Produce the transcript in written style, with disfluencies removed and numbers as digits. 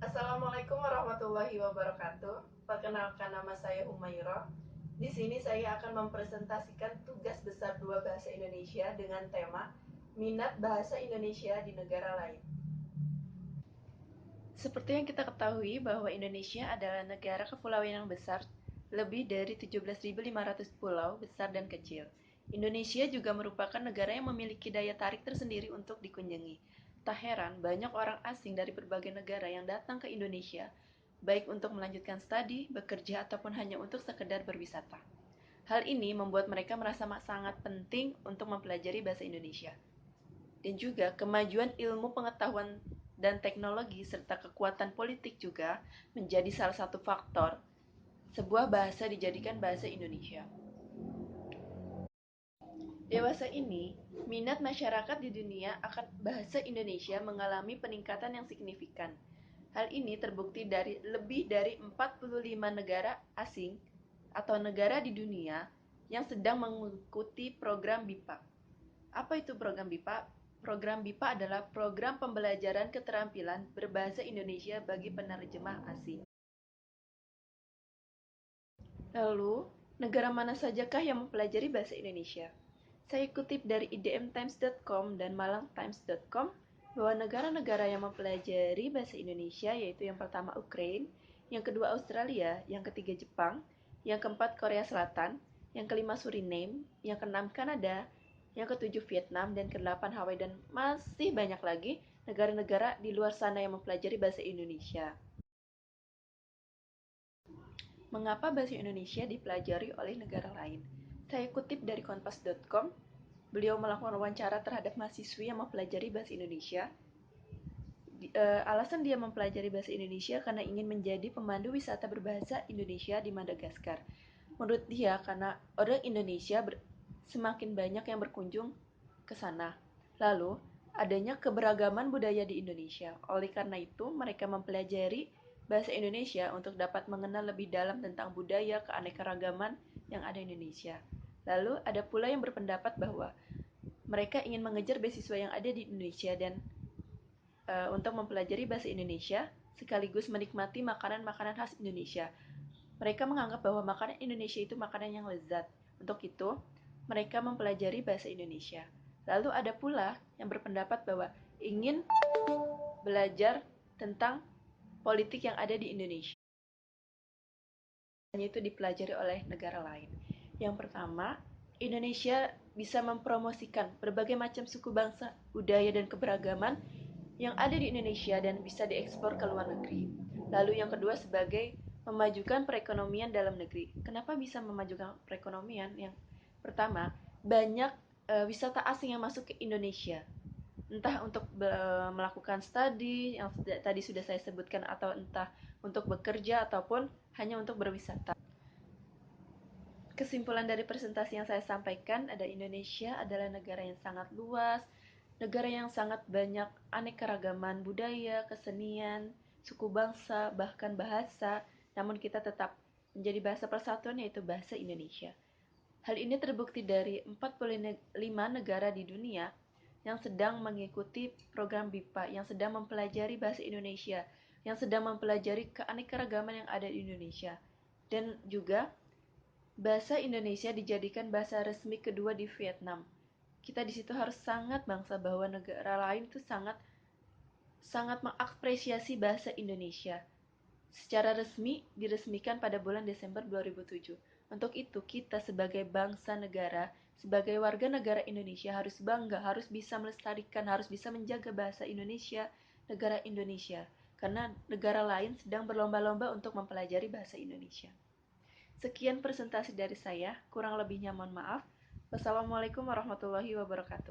Assalamualaikum warahmatullahi wabarakatuh. Perkenalkan, nama saya Humairah. Di sini saya akan mempresentasikan tugas besar dua bahasa Indonesia dengan tema minat bahasa Indonesia di negara lain. Seperti yang kita ketahui bahwa Indonesia adalah negara kepulauan yang besar, lebih dari 17.500 pulau besar dan kecil. Indonesia juga merupakan negara yang memiliki daya tarik tersendiri untuk dikunjungi. Tak heran, banyak orang asing dari berbagai negara yang datang ke Indonesia, baik untuk melanjutkan studi, bekerja, ataupun hanya untuk sekedar berwisata. Hal ini membuat mereka merasa sangat penting untuk mempelajari bahasa Indonesia. Dan juga kemajuan ilmu pengetahuan dan teknologi serta kekuatan politik juga menjadi salah satu faktor sebuah bahasa dijadikan bahasa Indonesia. Dewasa ini, minat masyarakat di dunia akan bahasa Indonesia mengalami peningkatan yang signifikan. Hal ini terbukti dari lebih dari 45 negara asing atau negara di dunia yang sedang mengikuti program BIPA. Apa itu program BIPA? Program BIPA adalah program pembelajaran keterampilan berbahasa Indonesia bagi penerjemah asing. Lalu, negara mana sajakah yang mempelajari bahasa Indonesia? Saya kutip dari idmtimes.com dan malangtimes.com bahwa negara-negara yang mempelajari bahasa Indonesia yaitu yang pertama Ukraina, yang kedua Australia, yang ketiga Jepang, yang keempat Korea Selatan, yang kelima Suriname, yang keenam Kanada, yang ketujuh Vietnam, dan kedelapan Hawaii, dan masih banyak lagi negara-negara di luar sana yang mempelajari bahasa Indonesia. Mengapa bahasa Indonesia dipelajari oleh negara lain? Saya kutip dari kompas.com, beliau melakukan wawancara terhadap mahasiswi yang mempelajari bahasa Indonesia. Alasan dia mempelajari bahasa Indonesia karena ingin menjadi pemandu wisata berbahasa Indonesia di Madagaskar. Menurut dia, karena orang Indonesia semakin banyak yang berkunjung ke sana. Lalu, adanya keberagaman budaya di Indonesia. Oleh karena itu, mereka mempelajari bahasa Indonesia untuk dapat mengenal lebih dalam tentang budaya keanekaragaman yang ada di Indonesia. Lalu, ada pula yang berpendapat bahwa mereka ingin mengejar beasiswa yang ada di Indonesia dan untuk mempelajari bahasa Indonesia sekaligus menikmati makanan-makanan khas Indonesia. Mereka menganggap bahwa makanan Indonesia itu makanan yang lezat. Untuk itu, mereka mempelajari bahasa Indonesia. Lalu ada pula yang berpendapat bahwa ingin belajar tentang politik yang ada di Indonesia. Itu dipelajari oleh negara lain. Yang pertama, Indonesia bisa mempromosikan berbagai macam suku bangsa, budaya, dan keberagaman yang ada di Indonesia dan bisa diekspor ke luar negeri. Lalu yang kedua, sebagai memajukan perekonomian dalam negeri. Kenapa bisa memajukan perekonomian? Yang pertama, banyak wisata asing yang masuk ke Indonesia. Entah untuk melakukan studi yang tadi sudah saya sebutkan, atau entah untuk bekerja ataupun hanya untuk berwisata. Kesimpulan dari presentasi yang saya sampaikan ada Indonesia adalah negara yang sangat luas, negara yang sangat banyak aneka-ragaman budaya, kesenian, suku bangsa, bahkan bahasa, namun kita tetap menjadi bahasa persatuan yaitu bahasa Indonesia. Hal ini terbukti dari 45 negara di dunia yang sedang mengikuti program BIPA, yang sedang mempelajari bahasa Indonesia, yang sedang mempelajari keanekaragaman yang ada di Indonesia. Dan juga bahasa Indonesia dijadikan bahasa resmi kedua di Vietnam. Kita di situ harus sangat bangga bahwa negara lain itu sangat mengapresiasi bahasa Indonesia. Secara resmi diresmikan pada bulan Desember 2007. Untuk itu, kita sebagai bangsa negara, sebagai warga negara Indonesia harus bangga, harus bisa melestarikan, harus bisa menjaga bahasa Indonesia, negara Indonesia. Karena negara lain sedang berlomba-lomba untuk mempelajari bahasa Indonesia. Sekian presentasi dari saya, kurang lebihnya mohon maaf. Wassalamualaikum warahmatullahi wabarakatuh.